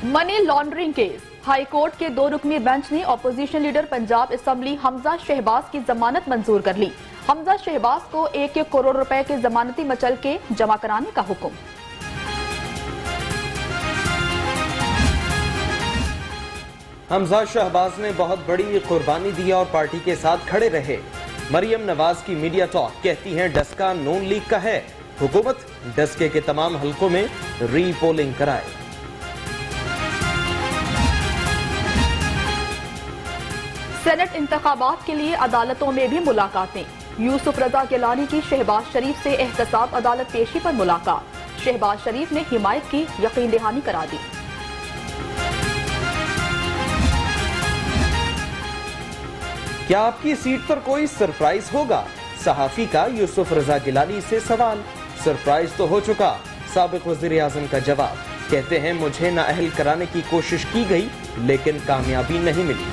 Money laundering case high court کے 2 رکنی bench نے اپوزیشن لیڈر پنجاب اسمبلی حمزہ شہباز کی ضمانت منظور کر لی۔ حمزہ شہباز کو 1 کروڑ روپے کے ضمانتی مچل کے جمع کرانے کا حکم۔ حمزہ شہباز نے بہت بڑی قربانی دی اور پارٹی کے ساتھ کھڑے رہے۔ مریم نواز کی میڈیا ٹاک، کہتی ہیں ڈسکا نون لیگ کا ہے، حکومت ڈسکے کے تمام حلقوں میں ری پولنگ کرائے۔ سینٹ انتخابات کے لیے عدالتوں میں بھی ملاقاتیں۔ یوسف رضا گیلانی کی شہباز شریف سے احتساب عدالت پیشی پر ملاقات۔ شہباز شریف نے حمایت کی یقین دہانی کرا دی۔ کیا آپ کی سیٹ پر کوئی سرپرائز ہوگا؟ صحافی کا یوسف رضا گیلانی سے سوال۔ سرپرائز تو ہو چکا، سابق وزیر اعظم کا جواب، کہتے ہیں مجھے نااہل کرانے کی کوشش کی گئی لیکن کامیابی نہیں ملی۔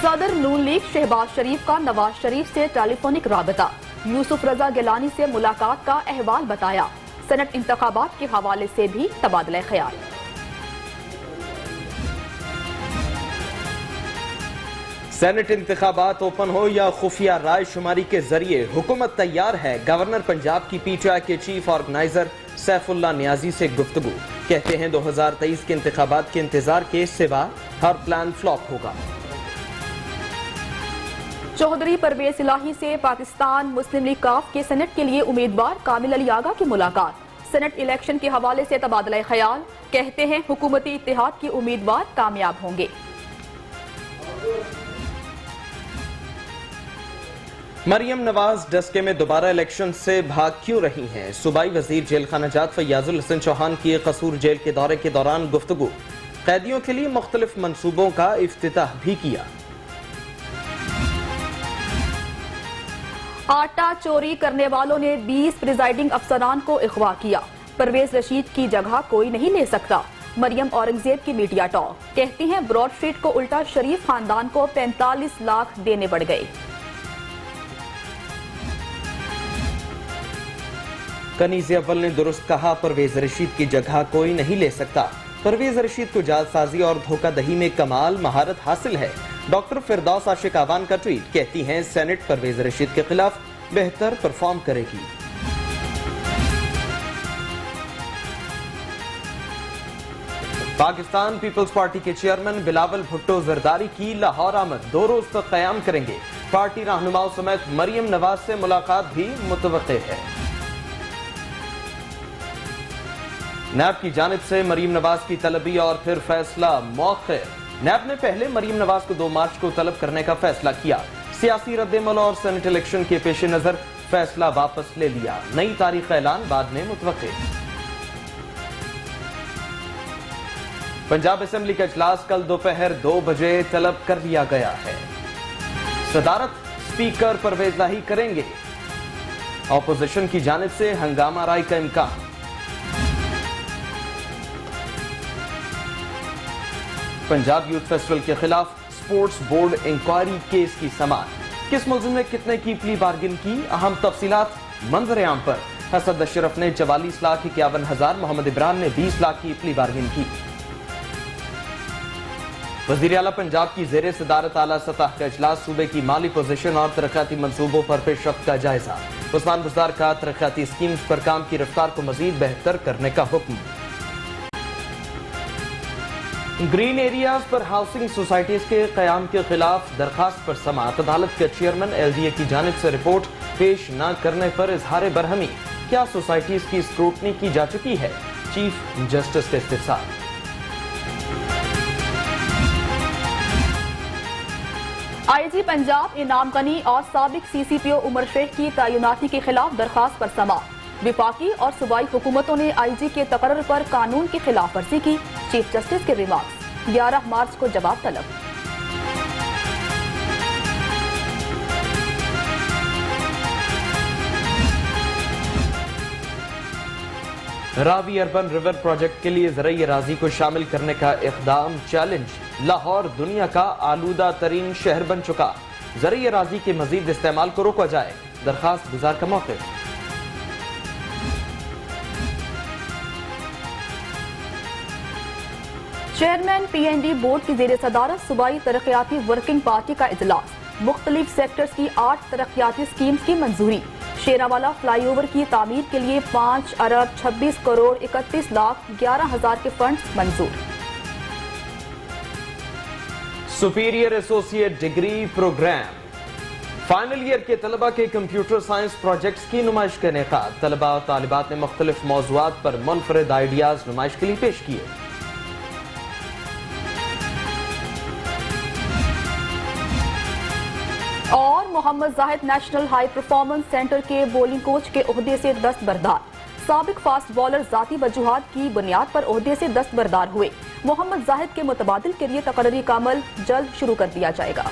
صدر نون لیگ شہباز شریف کا نواز شریف سے ٹیلی فونک رابطہ، یوسف رضا گیلانی سے ملاقات کا احوال بتایا۔ سینٹ انتخابات کے حوالے سے بھی تبادلہ خیال۔ سینٹ انتخابات اوپن ہو یا خفیہ رائے شماری کے ذریعے، حکومت تیار ہے۔ گورنر پنجاب کی پی ٹی آئی کے چیف آرگنائزر سیف اللہ نیازی سے گفتگو، کہتے ہیں 2023 کے انتخابات کے انتظار کے سوا ہر پلان فلاپ ہوگا۔ چودھری پرویز الہی سے پاکستان مسلم لیگ کاف کے سینٹ کے لیے امیدوار کامل علی آغا کی ملاقات۔ سینٹ الیکشن کے حوالے سے تبادلہ خیال، کہتے ہیں حکومتی اتحاد کے امیدوار کامیاب ہوں گے۔ مریم نواز ڈسکے میں دوبارہ الیکشن سے بھاگ کیوں رہی ہیں؟ صوبائی وزیر جیل خانہ جات فیاض الحسن چوہان کی قصور جیل کے دورے کے دوران گفتگو، قیدیوں کے لیے مختلف منصوبوں کا افتتاح بھی کیا۔ آٹا چوری کرنے والوں نے 20 پریزائڈنگ افسران کو اغوا کیا، پرویز رشید کی جگہ کوئی نہیں لے سکتا۔ مریم اورنگزیب کی میڈیا ٹاک، کہتی ہیں براڈ اسٹریٹ کو الٹا شریف خاندان کو 45 لاکھ دینے پڑ گئے۔ کنیز اول نے درست کہا، پرویز رشید کی جگہ کوئی نہیں لے سکتا۔ پرویز رشید کو جعلسازی اور دھوکہ دہی میں کمال مہارت حاصل ہے۔ ڈاکٹر فردوس عاشق آوان کا ٹویٹ، کہتی ہیں سینٹ پرویز رشید کے خلاف بہتر پرفارم کرے گی۔ پاکستان پیپلز پارٹی کے چیئرمین بلاول بھٹو زرداری کی لاہور آمد، 2 روز تک قیام کریں گے۔ پارٹی رہنماؤں سمیت مریم نواز سے ملاقات بھی متوقع ہے۔ نیب کی جانب سے مریم نواز کی طلبی اور پھر فیصلہ مؤخر۔ نیب نے پہلے مریم نواز کو 2 مارچ کو طلب کرنے کا فیصلہ کیا۔ سیاسی رد عمل اور سینٹ الیکشن کے پیش نظر فیصلہ واپس لے لیا۔ نئی تاریخ کا اعلان بعد میں متوقع۔ پنجاب اسمبلی کا اجلاس کل دوپہر 2 بجے طلب کر لیا گیا ہے۔ صدارت اسپیکر پرویز الہی کریں گے۔ اپوزیشن کی جانب سے ہنگامہ رائے کا امکان۔ پنجاب یوتھ فیسٹیول کے خلاف سپورٹس بورڈ انکوائری کیس کی سماعت، کس ملزم نے کتنے کی پلی بارگن کی، اہم تفصیلات منظر عام پر۔ حسد اشرف نے 44,51,000، محمد عمران نے 20 لاکھ کی پلی بارگن کی۔ وزیر اعلیٰ پنجاب کی زیر صدارت اعلیٰ سطح کا اجلاس، صوبے کی مالی پوزیشن اور ترقیاتی منصوبوں پر پیش رفت کا جائزہ۔ عثمان بزدار کا ترقیاتی اسکیمز پر کام کی رفتار کو مزید بہتر کرنے کا حکم۔ گرین ایریاز پر ہاؤسنگ سوسائٹیز کے قیام کے خلاف درخواست پر سماعت، عدالت کے چیئرمین ایل ڈی اے کی جانب سے رپورٹ پیش نہ کرنے پر اظہار برہمی، کیا سوسائٹیز کی اسکروٹنی کی جا چکی ہے؟ چیف جسٹس کا استفسار۔ آئی جی پنجاب انعام غنی اور سابق سی سی پی او عمر شیخ کی تعیناتی کے خلاف درخواست پر سماعت، وفاقی اور صوبائی حکومتوں نے آئی جی کے تقرر پر قانون کی خلاف ورزی کی، چیف جسٹس کے ریمارکس، 11 مارچ کو جواب طلب۔ راوی اربن ریور پروجیکٹ کے لیے زرعی اراضی کو شامل کرنے کا اقدام چیلنج، لاہور دنیا کا آلودہ ترین شہر بن چکا، زرعی اراضی کے مزید استعمال کو روکا جائے، درخواست گزار کا موقف۔ चेयरमैन PND बोर्ड की जेर सदारत सूबाई तरक्याती वर्किंग पार्टी का इजलास। मुख्तलिफ सेक्टर्स की 8 तरक्याती स्कीम्स की मंजूरी। शेरावाला फ्लाईओवर की तामीर के लिए 5 अरब 26 करोड़ 31 लाख 11 हजार के फंड्स मंजूर। Superior associate degree program final year के तलबा के कंप्यूटर साइंस प्रोजेक्ट्स की नुमाइश का इनेकाद। तलबा और तालिबात ने मुख्तलिफ मौज़ूआत पर मुनफरिद आइडियाज नुमाइश के लिए पेश किए। और Mohammad Zahid national high performance centre के बॉलिंग कोच के ओहदे से दस्तबरदार। साबिक फास्ट बॉलर जाती वजूहात की बुनियाद पर ओहदे से दस्तबरदार हुए। मोहम्मद जाहिद के मुतबादिल के लिए तकर्री का अमल जल्द शुरू कर दिया जाएगा।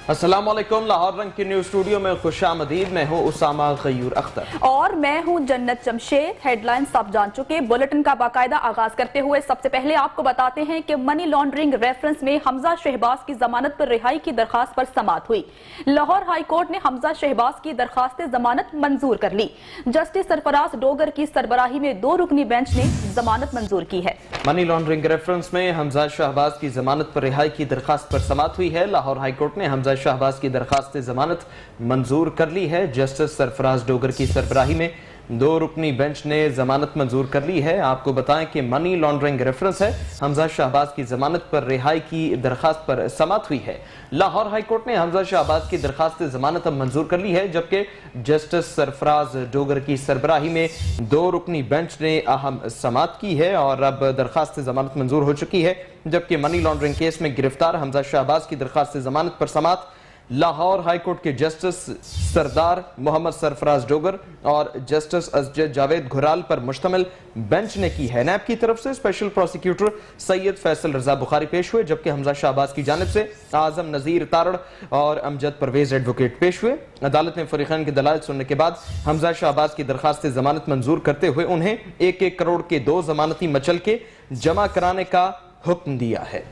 अस्सलाम वालेकुम। लाहौर रंग की न्यूज स्टूडियो में खुशामदीद। मैं हूं उसामा गयूर अख्तर और मैं हूं जन्नत जमशेद। हेडलाइंस आप जान चुके। बुलेटिन का बाकायदा आगाज करते हुए सबसे पहले आपको बताते हैं कि मनी लॉन्ड्रिंग रेफरेंस में हमजा शहबाज की जमानत पर रिहाई की दरखास्त पर समाअत हुई। लाहौर हाई कोर्ट ने हमजा शहबाज की दरखास्त जमानत मंजूर कर ली। जस्टिस सरफराज डोगर की सरबराही में 2 रुकनी बेंच ने जमानत मंजूर की है। मनी लॉन्ड्रिंग रेफरेंस में हमजा शहबाज की जमानत पर रिहाई की दरखास्त पर समाअत हुई है। लाहौर हाई कोर्ट ने हमजा शहबाज की दरखास्त जमानत मंजूर कर ली है। जस्टिस सरफराज डोगर की सरबराही में 2 रुकनी बेंच ने जमानत मंजूर कर ली है। आपको बताएं कि मनी लॉन्ड्रिंग रेफरेंस है। हमजा शहबाज की जमानत पर रिहाई की दरखास्त पर समाअत हुई है। लाहौर हाई कोर्ट ने हमजा शहबाज की दरखास्त जमानत अब मंजूर कर ली है, जबकि जस्टिस सरफराज डोगर की सरबराही में 2 रुकनी बेंच ने अहम समाअत की है और अब दरखास्त जमानत मंजूर हो चुकी है। जबकि मनी लॉन्ड्रिंग केस में गिरफ्तार हमजा शहबाज की दरखास्त जमानत पर समाअत लाहौर हाई कोर्ट के जस्टिस सरदार मोहम्मद सरफराज डोगर और जस्टिस अजजद जावेद घुराल पर मुश्तमिल बेंच ने की है। नैब की तरफ से स्पेशल प्रोसिक्यूटर सैयद फैसल रजा बुखारी पेश हुए, जबकि हमजा शहबाज की जानिब से आजम नजीर तारड़ और अमजद परवेज एडवोकेट पेश हुए। अदालत ने फरीकैन के दलाइल सुनने के बाद हमजा शहबाज की दरखास्त जमानत मंजूर करते हुए उन्हें 1-1 करोड़ के 2 जमानती मचलके जमा कराने का हुक्म दिया है।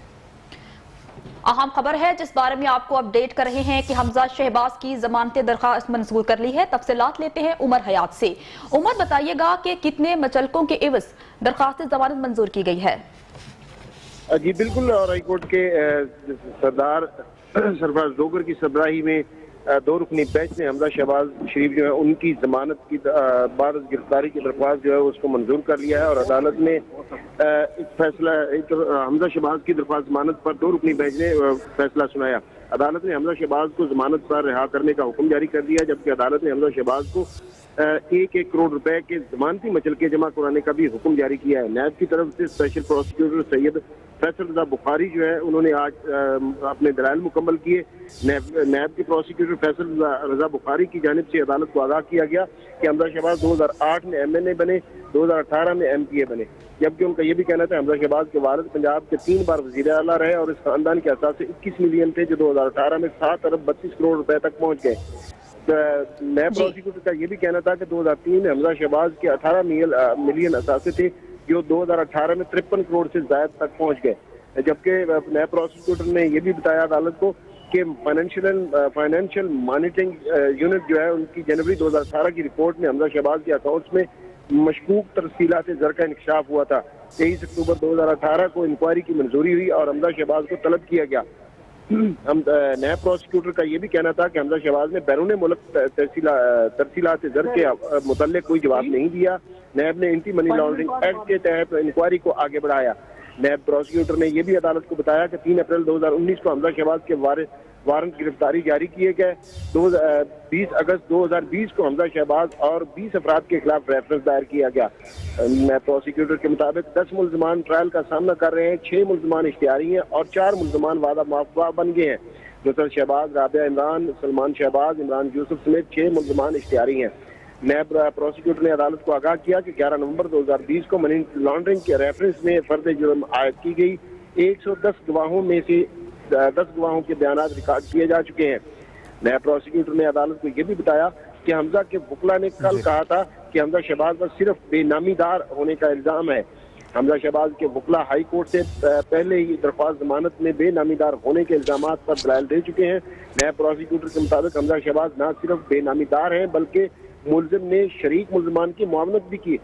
अहम खबर है जिस बारे में आपको अपडेट कर रहे हैं कि हमजा शहबाज की जमानती दरखास्त मंजूर कर ली है। तफसीलात लेते हैं उमर हयात से। उमर, बताइएगा कि कितने मचलकों के एवज दरखास्त जमानत मंजूर की गई है? जी बिल्कुल। और हाई कोर्ट के सरदार सरफराज डोगर की सरबराही में 2 रुकनी बेंच ने हमजा शहबाज शरीफ जो है उनकी जमानत की बाद गिरफ्तारी की दरख्वास्त जो है उसको मंजूर कर लिया है। और अदालत ने इस फैसला हमजा शहबाज की दरख्वास्त जमानत पर 2 रुकनी बेंच ने फैसला सुनाया। अदालत ने हमजा शहबाज को जमानत पर रिहा करने का हुक्म जारी कर दिया, जबकि अदालत ने हमजा शहबाज को 1-1 करोड़ रुपए के जमानती मचलके जमा कराने का भी हुक्म जारी किया है। नैब की तरफ से स्पेशल प्रोसिक्यूटर सैयद फैसल रजा बुखारी जो है उन्होंने आज अपने दलाइल मुकम्मल किए। नैब के प्रोसिक्यूटर फैसल रजा बुखारी की जानिब से अदालत को आगाह किया गया कि हमजा शहबाज 2008 में MNA बने, 2018 में MPA बने, जबकि उनका यह भी कहना था हमजा शहबाज के वालिद पंजाब के 3 बार वज़ीर आला रहे और इस खानदान के असासे 21 मिलियन थे जो 2018 में 7 अरब 32 करोड़ रुपए तक पहुंच गए। नैब प्रोसिक्यूटर का यह भी कहना था कि 2003 में हमजा शहबाज के 18 मिलियन असासे थे जो 2018 में 53 करोड़ से ज्यादा तक पहुंच गए। जबकि नैब प्रोसिक्यूटर ने यह भी बताया अदालत को कि फाइनेंशियल मॉनिटरिंग यूनिट जो है उनकी जनवरी 2018 की रिपोर्ट में हमजा शहबाज के अकाउंट्स में मशकूक तरसीलात ज़र का इंकशाफ हुआ था। 23 अक्टूबर 2018 को इंक्वायरी की मंजूरी हुई और हमजा शहबाज को तलब किया गया। नैब प्रोसिक्यूटर का यह भी कहना था कि हमजा शहबाज ने बैरून मुल्क तरसीलात ज़र के मुतल्लिक कोई जवाब नहीं दिया। नैब ने एंटी मनी लॉन्ड्रिंग एक्ट के तहत इंक्वायरी को आगे बढ़ाया। नैब प्रोसिक्यूटर ने यह भी अदालत को बताया कि 3 अप्रैल 2019 को हमजा शहबाज के वारंट गिरफ्तारी जारी किए गए। 20 अगस्त 2020 को हमजा शहबाज और 20 अफराद के खिलाफ रेफरेंस दायर किया गया। नैब प्रोसिक्यूटर के मुताबिक 10 मुल्ज़मान ट्रायल का सामना कर रहे हैं, 6 मुल्ज़मान इश्तिहारी हैं और 4 मुल्ज़मान वादा माफा बन गए हैं। नुसरत शहबाज, राबिया इमरान, सलमान शहबाज, इमरान यूसुफ समेत 6 मुल्ज़मान इश्तिहारी हैं। नैब प्रोसिक्यूटर ने अदालत को आगाह किया कि 11 नवंबर 2020 को मनी लॉन्ड्रिंग के रेफरेंस में फर्द जुर्म आयद की गई। 110 गवाहों में से 10 गवाहों के बयान रिकॉर्ड किए जा चुके हैं। नैब प्रोसिक्यूटर ने अदालत को यह भी बताया कि हमजा के वकला ने कल कहा था कि हमजा शहबाज पर सिर्फ बेनामीदार होने का इल्जाम है। हमजा शहबाज के वकला हाई कोर्ट से पहले ही दरख्वास्त जमानत में बेनामीदार होने के इल्जामात पर दलाइल दे चुके हैं। नैब प्रोसिक्यूटर के मुताबिक हमजा शहबाज न सिर्फ बेनामीदार हैं बल्कि ملزم نے شریک ملزمان کی معاونت بھی کی.